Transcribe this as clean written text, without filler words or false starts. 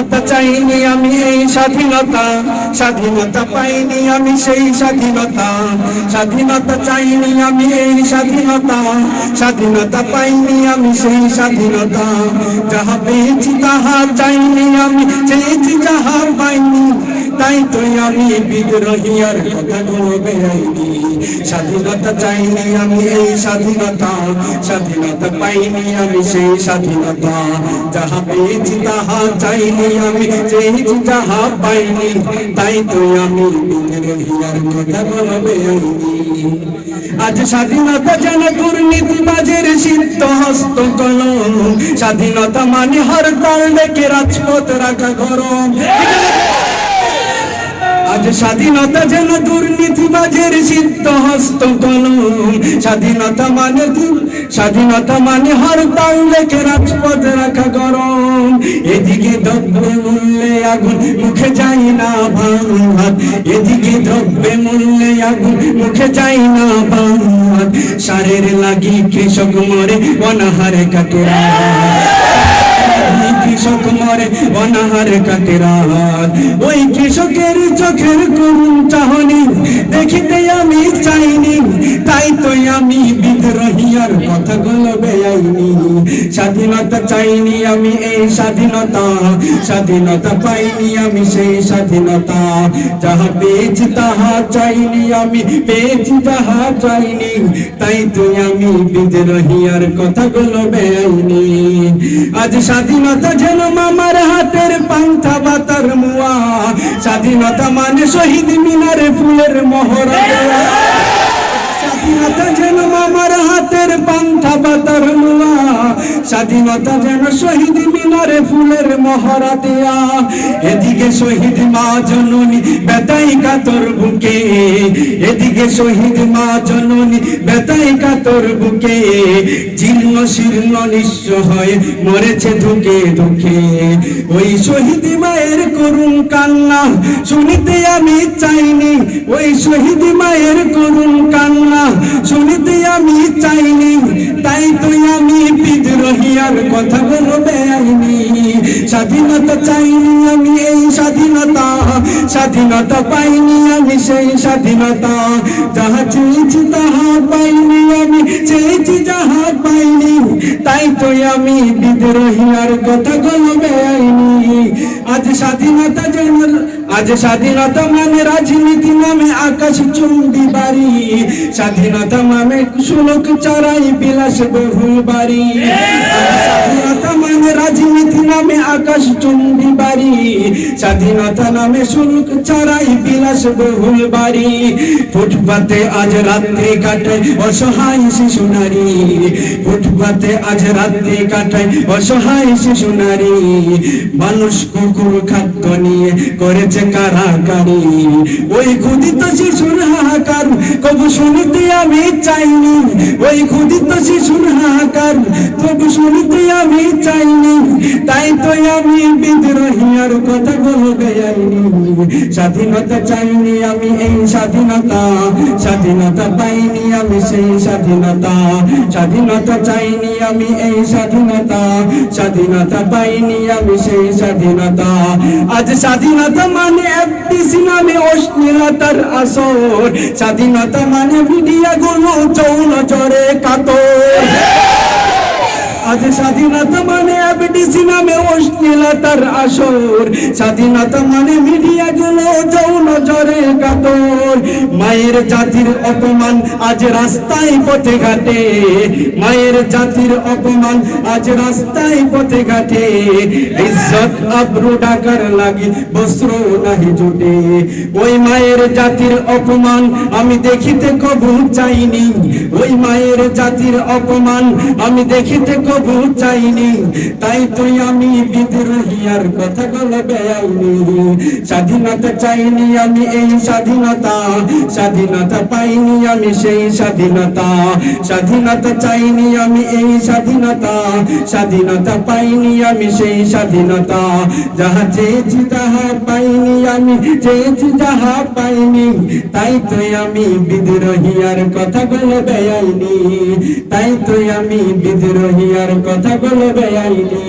স্বাধীনতা চাইনি আমি এই স্বাধীনতা, স্বাধীনতা পাইনি আমি সেই স্বাধীনতা। স্বাধীনতা চাইনি আমি এই স্বাধীনতা, স্বাধীনতা পাইনি আমি সেই স্বাধীনতা। যাহা পেয়েছি তাহা চাইনি আমি, চেয়েছি যাহা পাইনি, তাই তো আমি বিদ্রোহী আর কথা বলবে আইনি। স্বাধীনতা চাইনি আমি এই স্বাধীনতা, স্বাধীনতা পাইনি আমি সেই স্বাধীনতা। যাহা পেয়েছি তাহা চাইনি আমি, চেয়েছি যাহা পাইনি, তাই তো আমি বিদ্রোহী আর কথা বলবে আইনি। আজ স্বাধীনতা যেন দুর্নীতিবাজের সিদ্ধ হস্ত কলম, স্বাধীনতা মানে হরতাল ডেকে রাজপথ রাখা গরম। আজ স্বাধীনতা যেন দুর্নীতিবাজের সিদ্ধ হস্ত কলম, স্বাধীনতা মানে স্বাধীনতা মানে হরতাল ডেকে রাজপথ রাখা গরম। এদিকে দ্রব্যে মূল্যে আগুন, মুখে যাই না ভাত। এদিকে দ্রব্যে মূল্যে আগুন, মুখে যাই না ভাত। সারের লাগি কৃষক মরে, অনাহারে কাটে কৃষক মরে, অনাহারে কাটে রাত। ওই কৃষকের চোখের করুণ চাহনি দেখিতে আমি চাইনি, তাই তো আমি বিদ্রোহী আর কথা বলবে আইনি। স্বাধীনতা চাইনি আমি এই স্বাধীনতা, স্বাধীনতা পাইনি আমি সেই স্বাধীনতা। যাহা পেয়েছি তাহা চাইনি আমি, পেয়েছি যাহা চাইনি, তাই তো আমি বিদ্রোহী আর কথা বলবে আইনি। আজ স্বাধীনতা যেন মামার হাতের পান্থা বাতার মুয়া, স্বাধীনতা মানে শহীদ মিনারে ফুলের মহড়া দেওয়া। স্বাধীনতা যেন মামার হাতের পান্থা বাতার মুয়া, স্বাধীনতা যেন শহীদ মিনারে ফুলের মহড়া দেয়া। এদিকে শহীদ মা জননী বেতাই কাতর বুকে, এদিকে শহীদ মা জননী বেতাই কাতর বুকে। জীর্ণ শীর্ণ নিঃস্ব হয়ে মরেছে ধুকে ধুকে। ওই শহীদ মায়ের করুণ কান্না শুনিতে আমি চাইনি, ওই শহীদ মায়ের করুণ কান্না শুনিতে আমি চাইনি, তাই তো আমি বিদ্রোহী আর কথা বলবে আইনি। স্বাধীনতা চাইনি আমি এই স্বাধীনতা, স্বাধীনতা পাইনি আমি সেই স্বাধীনতা। যাহা চেয়েছি তাহা পাইনি আমি, চেয়েছি যাহা পাইনি, তাই তো আমি বিদ্রোহী আর কথা বলবে আইনি। আজ স্বাধীনতা যেন, আজ স্বাধীনতা মানে রাজনীতি নামে আকাশ চুম্বি বাড়ি, স্বাধীনতা মানে শুলক চড়াই বিলাস বহুল বাড়ি। স্বাধীনতা মানে রাজনীতি নামে আকাশ চুম্বি বাড়ি, স্বাধীনতা নামে শুল্ক চড়াই বিলাস বহুল বাড়ি। ফুটপাতে আজ রাত্রি কাটায় অসহায় শিশু নারী, ফুটপাতে আজ রাত্রি কাটায় অসহায় শিশু নারী। মানুষ কুকুর খাদ্য নিয়ে করেছে কারাকারি, ওই ক্ষুদিত শিশুর হাহাকার কবু শুনিতে আমি চাইনি, ওই ক্ষুদিত শিশুর হাহাকার কবু শুনিতে আমি চাইনি, তাই তো আমি বিদ্রোহী আর কথা বলবে আইনি। স্বাধীনতা চাইনি আমি এই স্বাধীনতা, স্বাধীনতা পাইনি আমি সেই স্বাধীনতা। স্বাধীনতা চাইনি আমি এই স্বাধীনতা, স্বাধীনতা পাইনি আমি সেই স্বাধীনতা। আজ স্বাধীনতা মানে এফডিসি নামে অশ্লীলতার আসর, স্বাধীনতা মানে মিডিয়া গুলো চৌল চড়ে কাতর। আজ স্বাধীনতা মানে এফডিসি নামে অশ্লীলতার আসর, স্বাধীনতা মানে মিডিয়া গুলো যৌন জরে কাতর। মায়ের জাতির অপমান আজ রাস্তায় পথে ঘাটে, মায়ের জাতির অপমান আজ রাস্তায় পথে ঘাটে। ইজ্জত আবরু ঢাকার লাগি বস্ত্র নাহি জুটে, ওই মায়ের জাতির অপমান আমি দেখিতে কবু চাইনি, ওই মায়ের জাতির অপমান আমি দেখিতে কবু চাইনি, তাই তো আমি বিদ্রোহী আর কথা বলবে আইনি। স্বাধীনতা চাইনি আমি এই স্বাধীনতা, স্বাধীনতা পাইনি আমি সেই স্বাধীনতা। স্বাধীনতা চাইনি আমি এই স্বাধীনতা, স্বাধীনতা পাইনি আমি সেই স্বাধীনতা। যাহা চেয়েছি তাহা পাইনি আমি, চেয়েছি যাহা পাইনি, তাই তো আমি বিদ্রোহী আর কথা বলবে আইনি, তাই তো আমি বিদ্রোহী আর কথা বলবে আইনি।